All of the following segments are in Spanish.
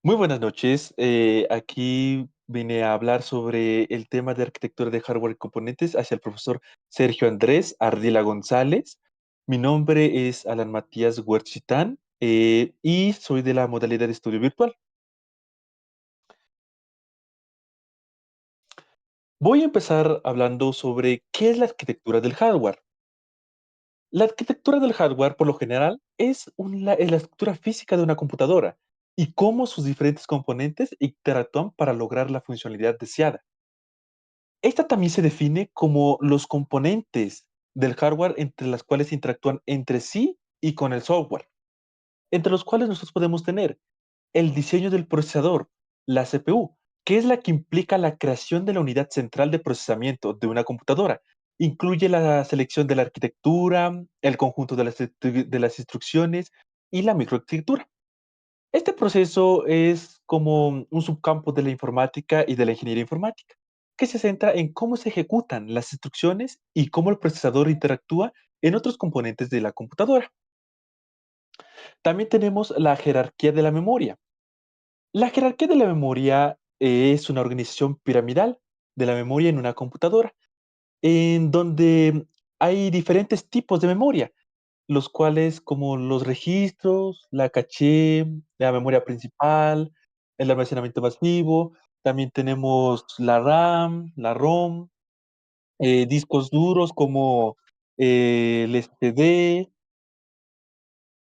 Muy buenas noches. Aquí vine a hablar sobre el tema de arquitectura de hardware y componentes hacia el profesor Sergio Andrés Ardila González. Mi nombre es Alan Matías Huerchitán y soy de la modalidad de estudio virtual. Voy a empezar hablando sobre qué es la arquitectura del hardware. La arquitectura del hardware, por lo general, es la estructura física de una computadora y cómo sus diferentes componentes interactúan para lograr la funcionalidad deseada. Esta también se define como los componentes del hardware entre las cuales interactúan entre sí y con el software, entre los cuales nosotros podemos tener el diseño del procesador, la CPU, que es la que implica la creación de la unidad central de procesamiento de una computadora. Incluye la selección de la arquitectura, el conjunto de las instrucciones y la microarquitectura. Este proceso es como un subcampo de la informática y de la ingeniería informática, que se centra en cómo se ejecutan las instrucciones y cómo el procesador interactúa en otros componentes de la computadora. También tenemos la jerarquía de la memoria. La jerarquía de la memoria es una organización piramidal de la memoria en una computadora, en donde hay diferentes tipos de memoria, los cuales como los registros, la caché, la memoria principal, el almacenamiento masivo, también tenemos la RAM, la ROM, discos duros como el SD.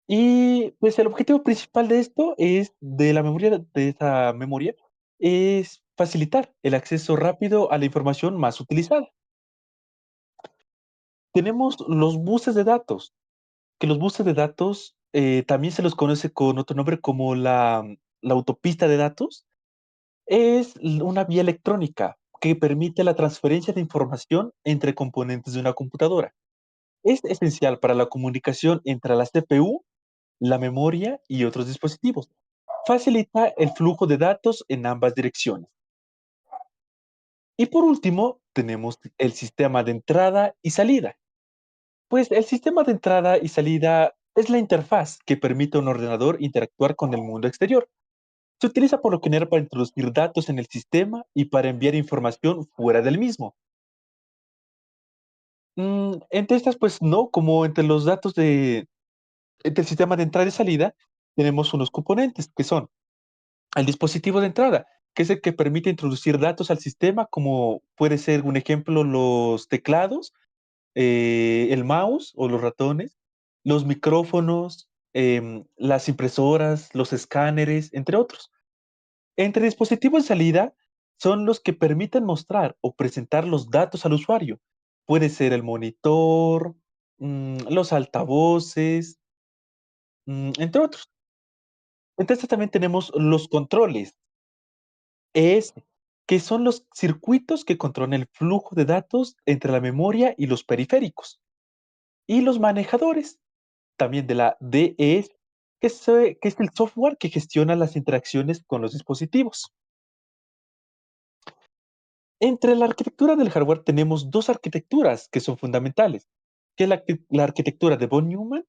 Y pues el objetivo principal de esto es, de la memoria, de esa memoria, es facilitar el acceso rápido a la información más utilizada. Tenemos los buses de datos, que los buses de datos, también se los conoce con otro nombre como la autopista de datos. Es una vía electrónica que permite la transferencia de información entre componentes de una computadora. Es esencial para la comunicación entre la CPU, la memoria y otros dispositivos. Facilita el flujo de datos en ambas direcciones. Y por último, tenemos el sistema de entrada y salida. Pues el sistema de entrada y salida es la interfaz que permite a un ordenador interactuar con el mundo exterior. Se utiliza por lo general para introducir datos en el sistema y para enviar información fuera del mismo. Entre estas, pues no, como entre los datos entre el sistema de entrada y salida, tenemos unos componentes que son el dispositivo de entrada, que es el que permite introducir datos al sistema, como puede ser un ejemplo, los teclados, el mouse o los ratones, los micrófonos, las impresoras, los escáneres, entre otros. Entre dispositivos de salida son los que permiten mostrar o presentar los datos al usuario. Puede ser el monitor, los altavoces, entre otros. Entonces también tenemos los controles ES, que son los circuitos que controlan el flujo de datos entre la memoria y los periféricos. Y los manejadores, también de la DES, que es el software que gestiona las interacciones con los dispositivos. Entre la arquitectura del hardware tenemos dos arquitecturas que son fundamentales, que es la arquitectura de von Neumann,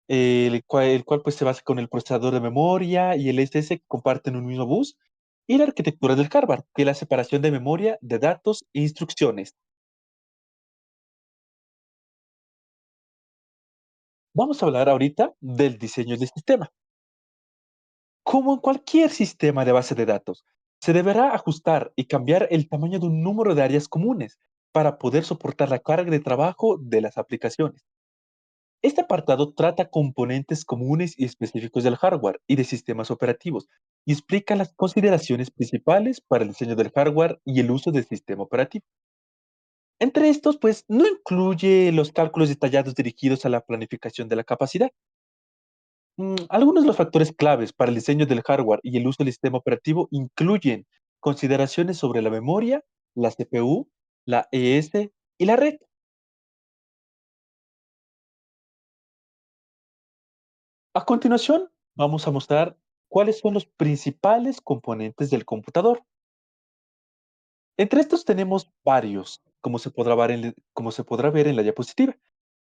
el cual pues se basa con el procesador de memoria y el SS que comparten un mismo bus, y la arquitectura del hardware, que es la separación de memoria de datos e instrucciones. Vamos a hablar ahorita del diseño del sistema. Como en cualquier sistema de base de datos, se deberá ajustar y cambiar el tamaño de un número de áreas comunes para poder soportar la carga de trabajo de las aplicaciones. Este apartado trata componentes comunes y específicos del hardware y de sistemas operativos y explica las consideraciones principales para el diseño del hardware y el uso del sistema operativo. Entre estos, pues, no incluye los cálculos detallados dirigidos a la planificación de la capacidad. Algunos de los factores claves para el diseño del hardware y el uso del sistema operativo incluyen consideraciones sobre la memoria, la CPU, la ES y la red. A continuación, vamos a mostrar cuáles son los principales componentes del computador. Entre estos tenemos varios, como se podrá ver en la diapositiva,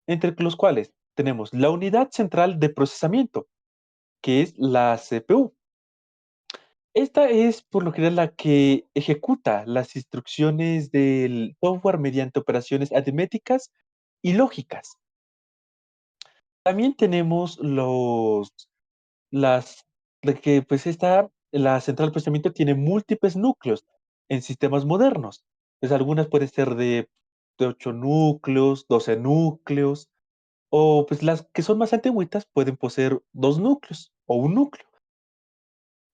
entre los cuales tenemos la unidad central de procesamiento, que es la CPU. Esta es, por lo general, la que ejecuta las instrucciones del software mediante operaciones aritméticas y lógicas. También tenemos las de que, pues, la central de procesamiento tiene múltiples núcleos en sistemas modernos. Pues, algunas pueden ser de 8 núcleos, 12 núcleos, o, pues, las que son más antiguitas pueden poseer 2 núcleos o un núcleo,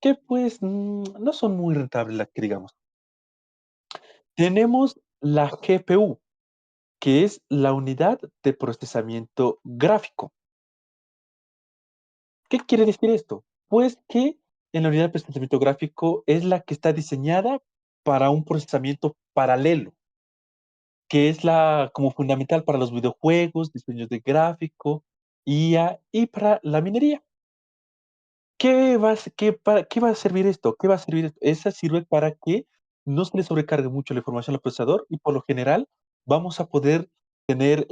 que, pues, no son muy rentables, la que digamos. Tenemos la GPU, que es la unidad de procesamiento gráfico. ¿Qué quiere decir esto? Pues que en la unidad de procesamiento gráfico es la que está diseñada para un procesamiento paralelo, que es la como fundamental para los videojuegos, diseños de gráfico, IA y para la minería. ¿Qué va a servir esto? ¿Qué va a servir esto? Esa sirve para que no se le sobrecargue mucho la información al procesador y, por lo general, vamos a poder tener,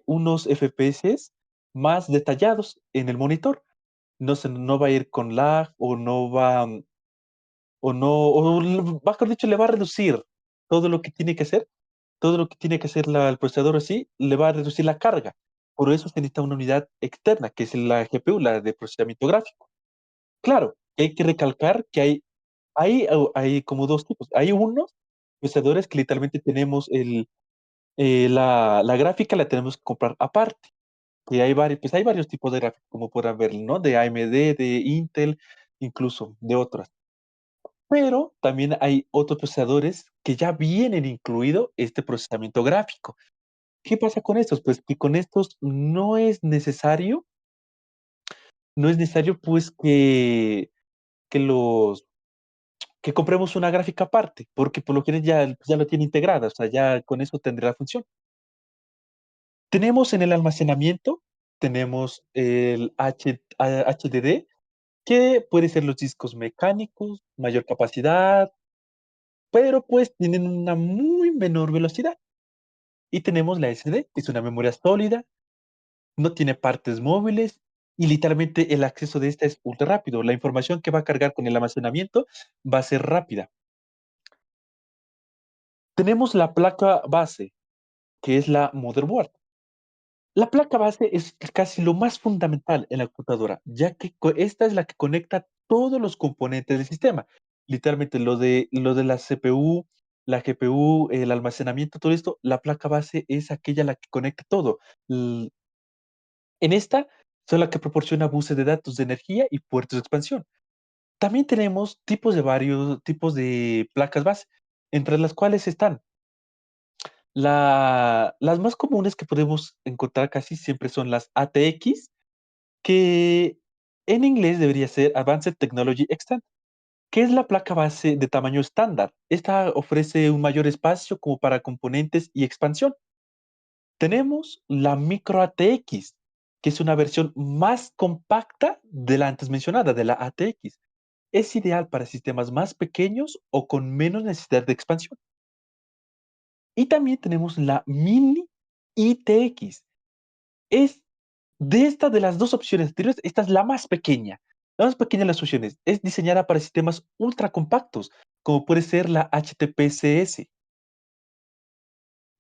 unos FPS más detallados en el monitor. No va a ir con lag o no va, o no o l mejor dicho, le va a reducir todo lo que tiene que hacer, todo lo que tiene que hacer el procesador así, le va a reducir la carga. Por eso se necesita una unidad externa, que es la GPU, la de procesamiento gráfico. Claro, hay que recalcar que hay como 2 tipos. Hay unos procesadores que literalmente tenemos la gráfica la tenemos que comprar aparte, y hay varios tipos de gráficos, como podrán ver, ¿no? De AMD, de Intel, incluso de otras. Pero también hay otros procesadores que ya vienen incluido este procesamiento gráfico. ¿Qué pasa con estos? Pues que con estos no es necesario, pues, que los que compremos una gráfica aparte, porque por lo general ya lo tiene integrada, o sea, ya con eso tendrá la función. Tenemos en el almacenamiento, tenemos el HDD, que puede ser los discos mecánicos, mayor capacidad, pero, pues, tienen una muy menor velocidad. Y tenemos la SD, que es una memoria sólida, no tiene partes móviles y literalmente el acceso de esta es ultra rápido. La información que va a cargar con el almacenamiento va a ser rápida. Tenemos la placa base, que es la motherboard. La placa base es casi lo más fundamental en la computadora, ya que esta es la que conecta todos los componentes del sistema. Literalmente lo de la CPU, la GPU, el almacenamiento, todo esto, la placa base es aquella la que conecta todo. En esta son la que proporciona buses de datos de energía y puertos de expansión. También tenemos tipos de varios tipos de placas base, entre las cuales están las más comunes que podemos encontrar casi siempre son las ATX, que en inglés debería ser Advanced Technology Extend, que es la placa base de tamaño estándar. Esta ofrece un mayor espacio como para componentes y expansión. Tenemos la micro ATX, que es una versión más compacta de la antes mencionada, de la ATX. Es ideal para sistemas más pequeños o con menos necesidad de expansión. Y también tenemos la mini ITX. Es de las 2 opciones anteriores, esta es la más pequeña. La más pequeña de las opciones. Es diseñada para sistemas ultra compactos, como puede ser la HTPCS.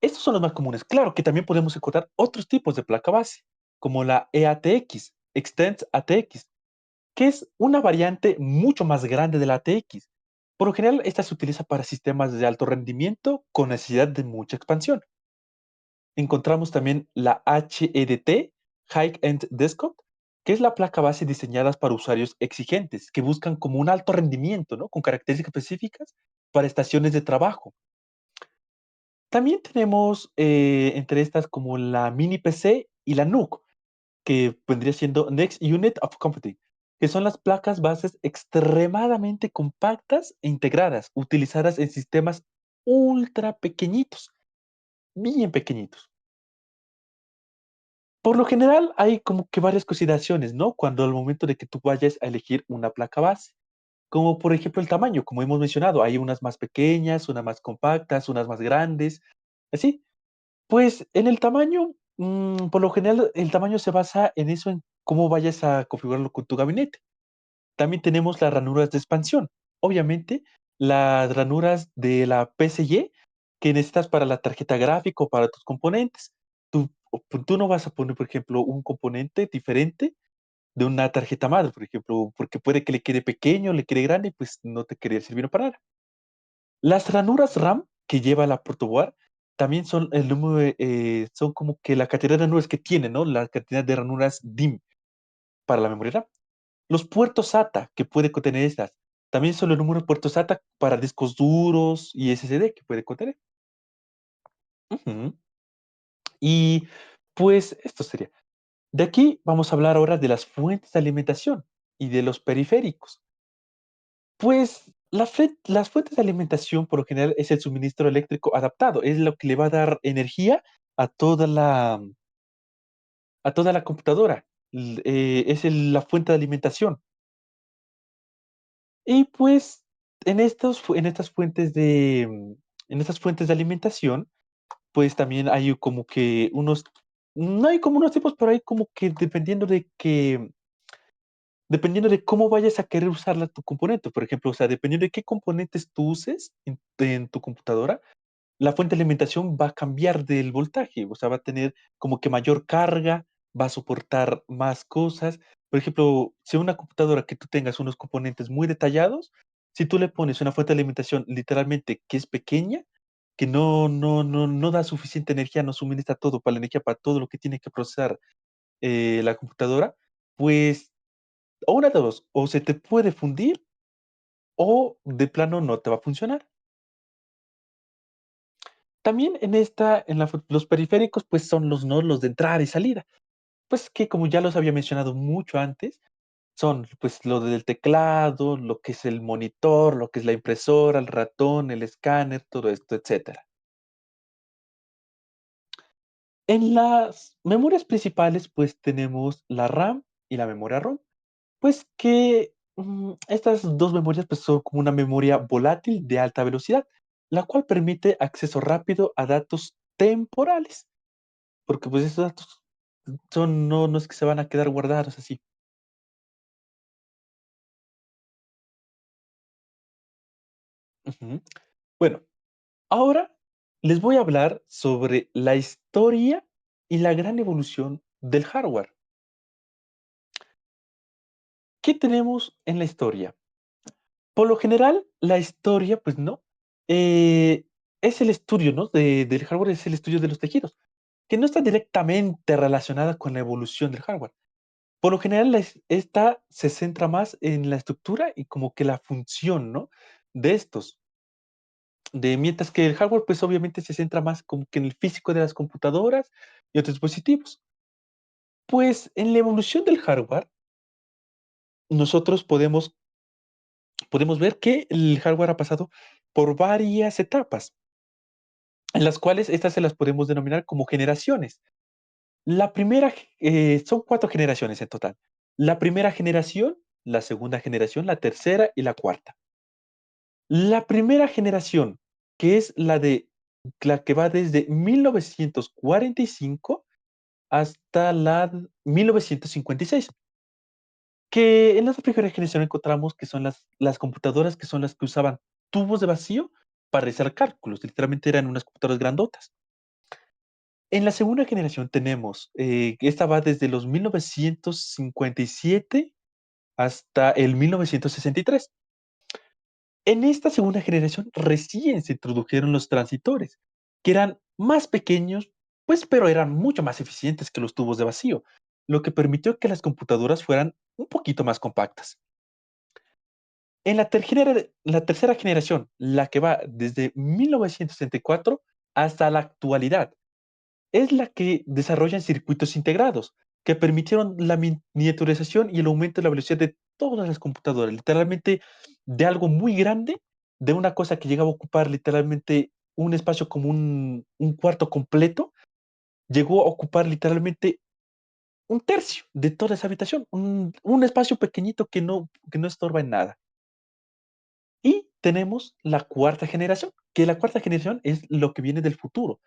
Estos son los más comunes. Claro que también podemos encontrar otros tipos de placa base, como la EATX, Extends ATX, que es una variante mucho más grande de la ATX. Por lo general, esta se utiliza para sistemas de alto rendimiento con necesidad de mucha expansión. Encontramos también la HEDT, High End Desktop, que es la placa base diseñada para usuarios exigentes que buscan como un alto rendimiento, ¿no? Con características específicas para estaciones de trabajo. También tenemos, entre estas como la mini PC y la NUC, que vendría siendo Next Unit of Computing, que son las placas bases extremadamente compactas e integradas, utilizadas en sistemas ultra pequeñitos, bien pequeñitos. Por lo general, hay como que varias consideraciones, ¿no? Cuando al momento de que tú vayas a elegir una placa base, como por ejemplo el tamaño, como hemos mencionado, hay unas más pequeñas, unas más compactas, unas más grandes, así. Pues, en el tamaño, por lo general, el tamaño se basa en eso, en cómo vayas a configurarlo con tu gabinete. También tenemos las ranuras de expansión, obviamente, las ranuras de la PCIe que necesitas para la tarjeta gráfica o para tus componentes. Tú no vas a poner, por ejemplo, un componente diferente de una tarjeta madre, por ejemplo, porque puede que le quede pequeño, le quede grande, y pues no te quería servir para nada. Las ranuras RAM que lleva la protoboard también son el número son como que la cantidad de ranuras que tiene, ¿no? La cantidad de ranuras DIMM para la memoria RAM. Los puertos SATA que puede contener estas, también son los números de puertos SATA para discos duros y SSD que puede contener. Ujú. Y pues esto sería. De aquí vamos a hablar ahora de las fuentes de alimentación y de los periféricos. Pues las fuentes de alimentación por lo general es el suministro eléctrico adaptado, es lo que le va a dar energía a toda la computadora. Es la fuente de alimentación. Y pues en estas fuentes de alimentación, pues también hay como que no hay como unos tipos, pero hay como que dependiendo de cómo vayas a querer usarla tu componente. Por ejemplo, o sea, dependiendo de qué componentes tú uses en tu computadora, la fuente de alimentación va a cambiar del voltaje, o sea, va a tener como que mayor carga, va a soportar más cosas. Por ejemplo, si una computadora que tú tengas unos componentes muy detallados, si tú le pones una fuente de alimentación literalmente que es pequeña, que no da suficiente energía, no suministra todo para la energía, para todo lo que tiene que procesar la computadora, pues, o una de dos, o se te puede fundir o de plano no te va a funcionar. También los periféricos, pues son los nodos los de entrada y salida. Pues que como ya los había mencionado mucho antes, son pues lo del teclado, lo que es el monitor, lo que es la impresora, el ratón, el escáner, todo esto, etcétera. En las memorias principales, pues tenemos la RAM y la memoria ROM. Pues que estas dos memorias pues, son como una memoria volátil de alta velocidad, la cual permite acceso rápido a datos temporales. Porque, pues, esos datos no es que se van a quedar guardados así. Ujú. Bueno, ahora les voy a hablar sobre la historia y la gran evolución del hardware. ¿Qué tenemos en la historia? Por lo general, la historia, pues, no, eh, es el estudio, ¿no? Del hardware, es el estudio de los tejidos, que no está directamente relacionada con la evolución del hardware. Por lo general, esta se centra más en la estructura y como que la función, ¿no? De estos. Mientras que el hardware, pues obviamente se centra más como que en el físico de las computadoras y otros dispositivos. Pues en la evolución del hardware, nosotros podemos ver que el hardware ha pasado por varias etapas, en las cuales estas se las podemos denominar como generaciones. La primera, son 4 generaciones en total. La primera generación, la segunda generación, la tercera y la cuarta. La primera generación, que es la que va desde 1945 hasta la 1956, que en esa primera generación encontramos que son las computadoras que son las que usaban tubos de vacío para realizar cálculos, literalmente eran unas computadoras grandotas. En la segunda generación tenemos, que esta va desde los 1957 hasta el 1963. En esta segunda generación recién se introdujeron los transitores, que eran más pequeños, pues, pero eran mucho más eficientes que los tubos de vacío, lo que permitió que las computadoras fueran un poquito más compactas. En la tercera generación, la que va desde 1964 hasta la actualidad, es la que desarrollan circuitos integrados, que permitieron la miniaturización y el aumento de la velocidad de todas las computadoras, literalmente de algo muy grande, de una cosa que llegaba a ocupar literalmente un espacio como un cuarto completo, llegó a ocupar literalmente un tercio de toda esa habitación, un espacio pequeñito que no estorba en nada. Y tenemos la cuarta generación, que la cuarta generación es lo que viene del futuro.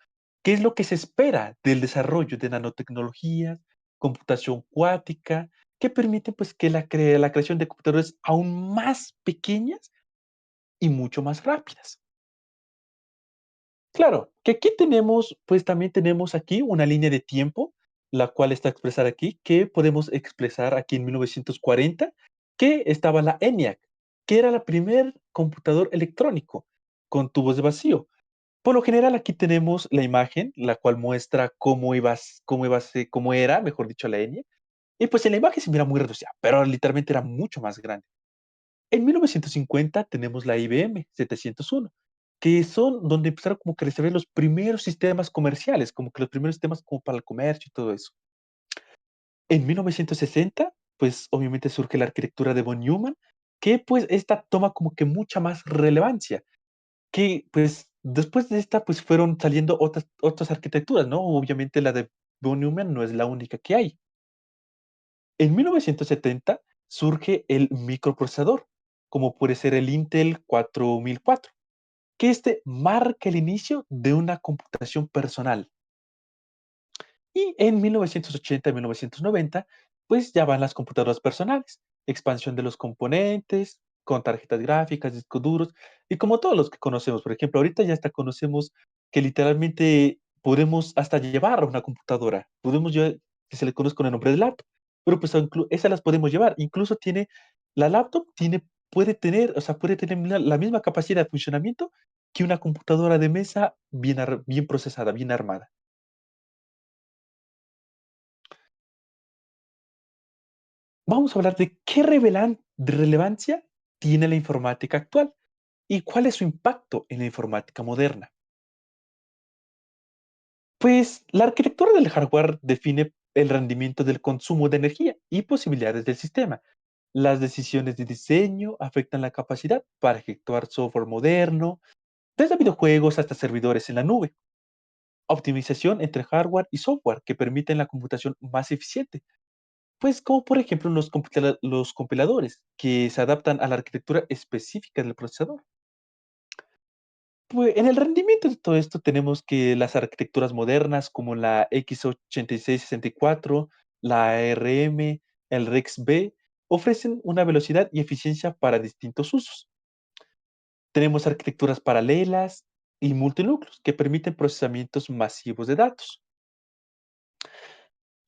¿Qué es lo que se espera del desarrollo de nanotecnologías, computación cuántica, que permite pues que la creación de computadores aún más pequeñas y mucho más rápidas. Claro, que aquí tenemos, pues también tenemos aquí una línea de tiempo, la cual está expresada aquí, que podemos expresar aquí en 1940, que estaba la ENIAC, que era la primer computador electrónico con tubos de vacío. Por lo general, aquí tenemos la imagen, la cual muestra cómo era, mejor dicho, la ENIAC. Y pues en la imagen se mira muy reducida, pero literalmente era mucho más grande. En 1950 tenemos la IBM 701, que son donde empezaron como que a desarrollar los primeros sistemas comerciales, como que los primeros sistemas como para el comercio y todo eso. En 1960, pues obviamente surge la arquitectura de von Neumann, que pues esta toma como que mucha más relevancia, que pues después de esta pues fueron saliendo otras arquitecturas, ¿no? Obviamente la de von Neumann no es la única que hay. En 1970 surge el microprocesador, como puede ser el Intel 4004, que este marca el inicio de una computación personal. Y en 1980 y 1990, pues ya van las computadoras personales, expansión de los componentes, con tarjetas gráficas, discos duros, y como todos los que conocemos, por ejemplo, ahorita ya hasta conocemos que literalmente podemos hasta llevar una computadora, podemos llevar, que se le conoce con el nombre de laptop, pero pues esas las podemos llevar, incluso la laptop puede tener, o sea, puede tener la misma capacidad de funcionamiento que una computadora de mesa bien procesada, bien armada. Vamos a hablar de de relevancia tiene la informática actual y cuál es su impacto en la informática moderna. Pues la arquitectura del hardware define el rendimiento del consumo de energía y posibilidades del sistema. Las decisiones de diseño afectan la capacidad para ejecutar software moderno, desde videojuegos hasta servidores en la nube. Optimización entre hardware y software que permiten la computación más eficiente. Pues como por ejemplo los compiladores, que se adaptan a la arquitectura específica del procesador. Pues en el rendimiento de todo esto tenemos que las arquitecturas modernas como la x86-64, la ARM, el RISC-V, ofrecen una velocidad y eficiencia para distintos usos. Tenemos arquitecturas paralelas y multinúcleos que permiten procesamientos masivos de datos.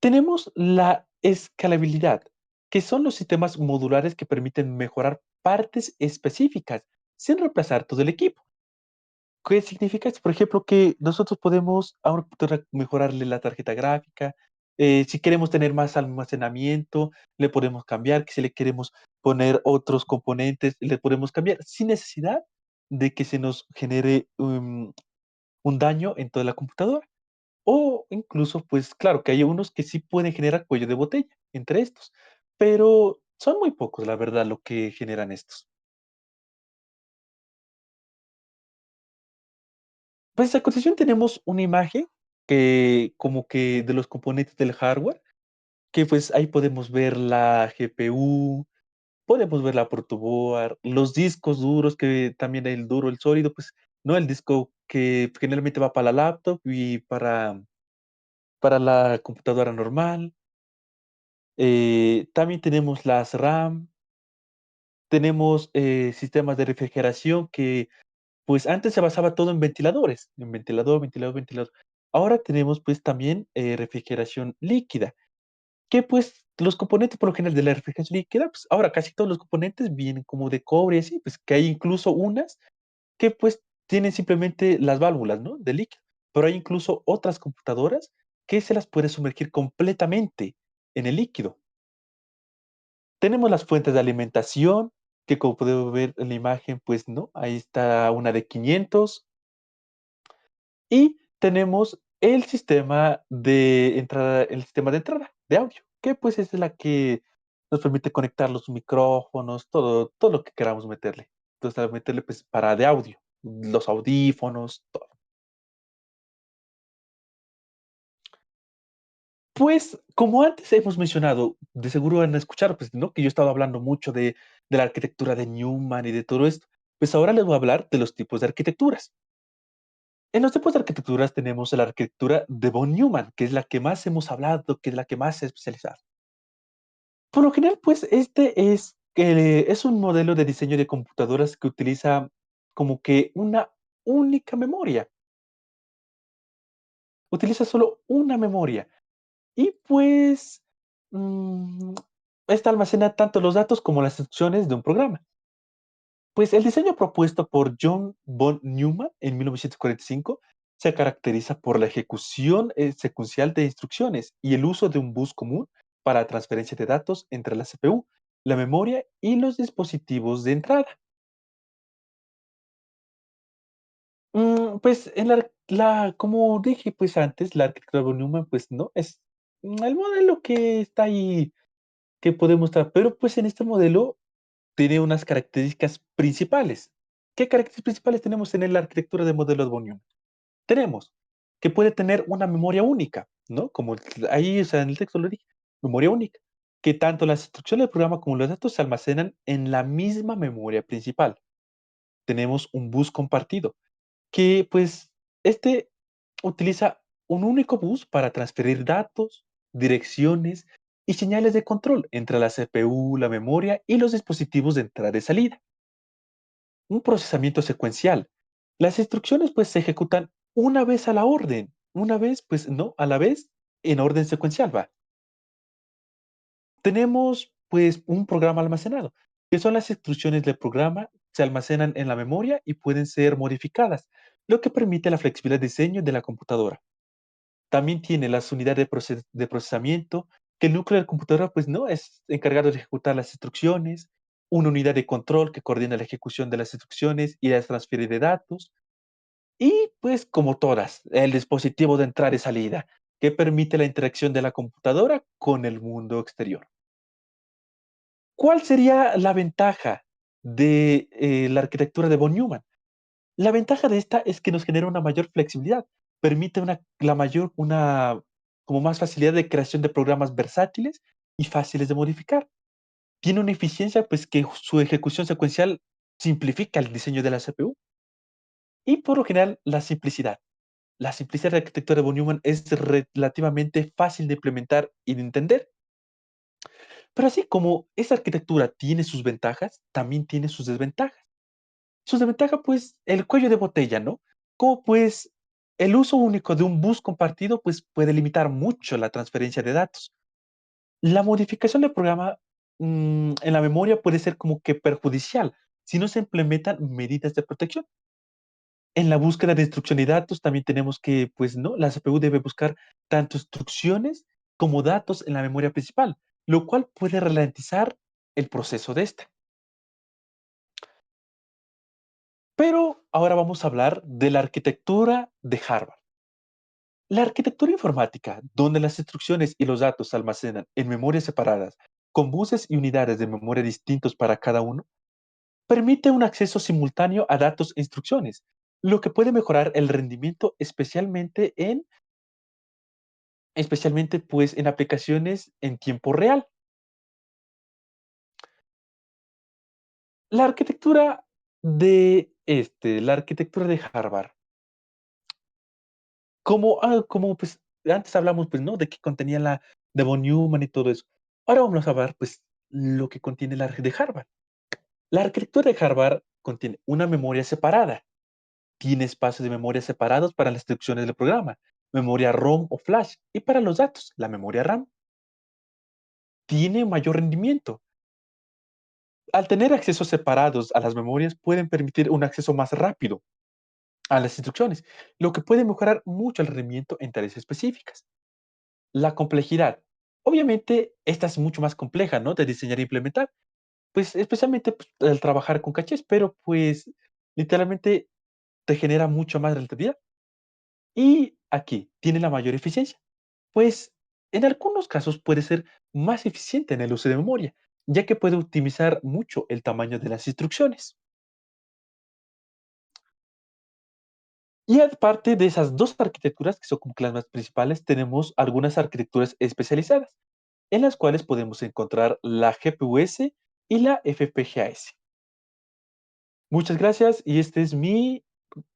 Tenemos la escalabilidad, que son los sistemas modulares que permiten mejorar partes específicas sin reemplazar todo el equipo. ¿Qué significa esto? Por ejemplo, que nosotros podemos a una computadora mejorarle la tarjeta gráfica, si queremos tener más almacenamiento, le podemos cambiar, que si le queremos poner otros componentes, le podemos cambiar sin necesidad de que se nos genere un daño en toda la computadora. O incluso, pues claro, que hay unos que sí pueden generar cuello de botella entre estos, pero son muy pocos, la verdad, lo que generan estos. Pues a continuación tenemos una imagen que como que de los componentes del hardware, que pues ahí podemos ver la GPU, podemos ver la protoboard, los discos duros, que también hay el duro, el sólido, pues no el disco que generalmente va para la laptop y para la computadora normal. También tenemos las RAM, tenemos sistemas de refrigeración que pues antes se basaba todo en ventiladores, en ventilador, ventilador, ventilador. Ahora tenemos pues también refrigeración líquida, que pues los componentes por lo general de la refrigeración líquida, pues ahora casi todos los componentes vienen como de cobre y así, pues que hay incluso unas que pues tienen simplemente las válvulas, ¿no? De líquido. Pero hay incluso otras computadoras que se las puede sumergir completamente en el líquido. Tenemos las fuentes de alimentación, que como podemos ver en la imagen, pues no, ahí está una de 500. Y tenemos el sistema de entrada de audio, que pues es la que nos permite conectar los micrófonos, todo lo que queramos meterle. Entonces, al meterle pues para de audio, los audífonos, todo. Pues, como antes hemos mencionado, de seguro van a escuchar, pues, ¿no? Que yo he estado hablando mucho de la arquitectura de Newman y de todo esto. Pues ahora les voy a hablar de los tipos de arquitecturas. En los tipos de arquitecturas tenemos la arquitectura de von Neumann, que es la que más hemos hablado, que es la que más se ha especializado. Por lo general, pues, es un modelo de diseño de computadoras que utiliza como que una única memoria, utiliza solo una memoria y pues mm, esta almacena tanto los datos como las instrucciones de un programa. Pues el diseño propuesto por John von Neumann en 1945 se caracteriza por la ejecución secuencial de instrucciones y el uso de un bus común para transferencia de datos entre la CPU, la memoria y los dispositivos de entrada. Pues en como dije pues antes, la arquitectura von Neumann pues no es el modelo que está ahí que podemos mostrar, pero pues en este modelo tiene unas características principales. ¿Qué características principales tenemos en la arquitectura de modelos von Neumann? Tenemos que puede tener una memoria única, ¿no? Como ahí, o sea, en el texto lo dije, memoria única, que tanto las instrucciones del programa como los datos se almacenan en la misma memoria principal. Tenemos un bus compartido, que pues este utiliza un único bus para transferir datos, direcciones y señales de control entre la CPU, la memoria y los dispositivos de entrada y salida. Un procesamiento secuencial. Las instrucciones pues se ejecutan una vez a la orden, una vez pues no, a la vez en orden secuencial va. Tenemos pues un programa almacenado, que son las instrucciones del programa, se almacenan en la memoria y pueden ser modificadas, lo que permite la flexibilidad de diseño de la computadora. También tiene las unidades de procesamiento, que el núcleo de la computadora pues no es encargado de ejecutar las instrucciones, una unidad de control que coordina la ejecución de las instrucciones y la transferir de datos, y pues como todas, el dispositivo de entrada y salida, que permite la interacción de la computadora con el mundo exterior. ¿Cuál sería la ventaja de la arquitectura de von Neumann? La ventaja de esta es que nos genera una mayor flexibilidad, permite una como más facilidad de creación de programas versátiles y fáciles de modificar. Tiene una eficiencia, pues que su ejecución secuencial simplifica el diseño de la CPU y por lo general la simplicidad. La simplicidad de la arquitectura de von Neumann es relativamente fácil de implementar y de entender. Pero así como esa arquitectura tiene sus ventajas, también tiene sus desventajas. Sus desventajas, pues, el cuello de botella, ¿no? Como pues el uso único de un bus compartido, pues puede limitar mucho la transferencia de datos. La modificación del programa en la memoria puede ser como que perjudicial si no se implementan medidas de protección. En la búsqueda de instrucción y datos también tenemos que, pues no, la CPU debe buscar tanto instrucciones como datos en la memoria principal, lo cual puede ralentizar el proceso de esta. Pero ahora vamos a hablar de la arquitectura de Harvard. La arquitectura informática, donde las instrucciones y los datos se almacenan en memorias separadas, con buses y unidades de memoria distintos para cada uno, permite un acceso simultáneo a datos e instrucciones, lo que puede mejorar el rendimiento especialmente pues en aplicaciones en tiempo real. La arquitectura la arquitectura de Harvard, como pues antes hablamos pues, ¿no? De qué contenía la de von Neumann y todo eso. Ahora vamos a ver pues lo que contiene la de Harvard. La arquitectura de Harvard contiene una memoria separada, tiene espacios de memoria separados para las instrucciones del programa, memoria ROM o flash, y para los datos, la memoria RAM. Tiene mayor rendimiento. Al tener accesos separados a las memorias, pueden permitir un acceso más rápido a las instrucciones, lo que puede mejorar mucho el rendimiento en tareas específicas. La complejidad. Obviamente, esta es mucho más compleja, ¿no? De diseñar e implementar, pues especialmente pues, al trabajar con cachés, pero pues literalmente te genera mucho más rentabilidad. Y aquí tiene la mayor eficiencia, pues en algunos casos puede ser más eficiente en el uso de memoria, ya que puede optimizar mucho el tamaño de las instrucciones. Y aparte de esas dos arquitecturas, que son como que las más principales, tenemos algunas arquitecturas especializadas, en las cuales podemos encontrar la GPUS y la FPGAS. Muchas gracias y este es mi,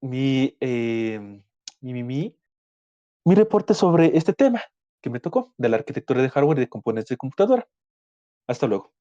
mi, mi, mi mi reporte sobre este tema que me tocó, de la arquitectura de hardware y de componentes de computadora. Hasta luego.